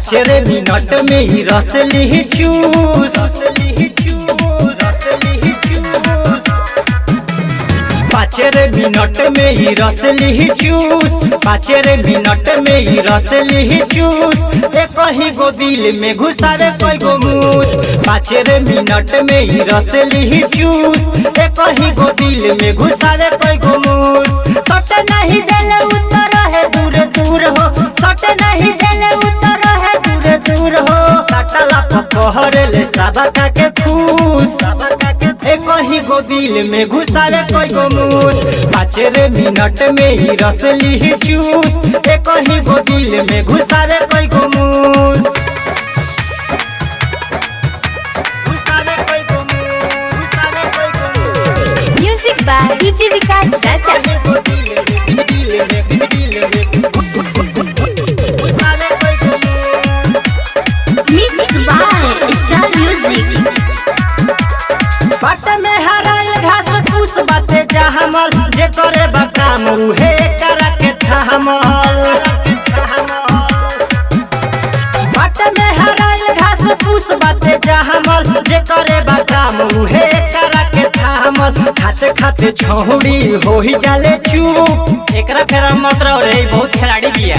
पाँचरे minute में ही रस ली चूस। पाँचरे मिनट में ही रस ली चूस। पाँचरे मिनट में ही रस ली चूस। एक ही गो दिल में घुसारे कोई गो मूस। पाँचरे मिनट में ही रस ली चूस। एक ही गो दिल में घुसारे कोई गो मूस। सट नहीं देले उतर है दूर दूर हो। सट नहीं देले उतर है दूर दूर हो। सटला पकड़े ले सबका के फूस। एक ही गो दिल में घुसारे कोई गो मूस। पाँचरे मिनट में ही रस ली चूस। एक ही गो दिल में घुसारे कोई गो मूस। Music by DJ Vikas Raja. Mix by star music. बाट में हराइल घास फूस बाते जहमल। जे करे बकाम उहे करा के थामल। बाट में हराइल घास फूस बाते जहमल। जे करे बकाम उहे करा के थामल। खाते खाते छौड़ी हो ही जाले चुप। एकरा फेरा मतलब रे बहुत खिलाड़ी बिया।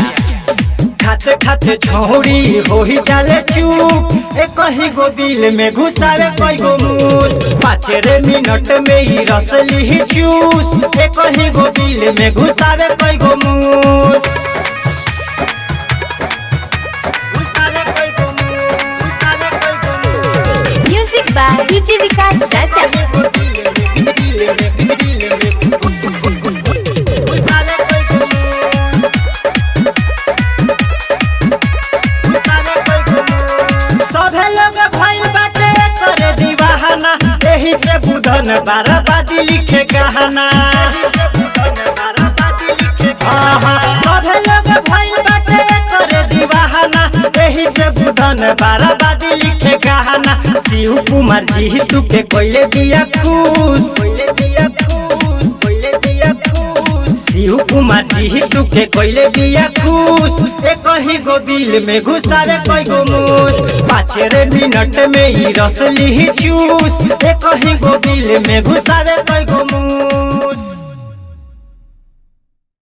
खाते खाते छौड़ी हो ही जाले चुप। एक ही गो दिल में घुसारे कोई गो मूस। पाँचरे मिनट में ही रस ली चूस। एक ही गो दिल में घुसारे कोई गो मूस। म्यूजिक बाय डीजे विकास राजा। एही से बुधन बाराबादी लिखे कहाना। सब लोग भइल बाटे करे दीवाना। एही से बुधन बाराबादी लिखे कहाना। शिव कुमार जी तू के कोइले दिया खुश। शिव कुमार जी तू के कोइले दिया खुश। एक ही गो दिल में घुसारे कोई गो मूस। पाँचरे मिनट में ही रस ली चूस। एक ही गो दिल में घुसारे कोई गो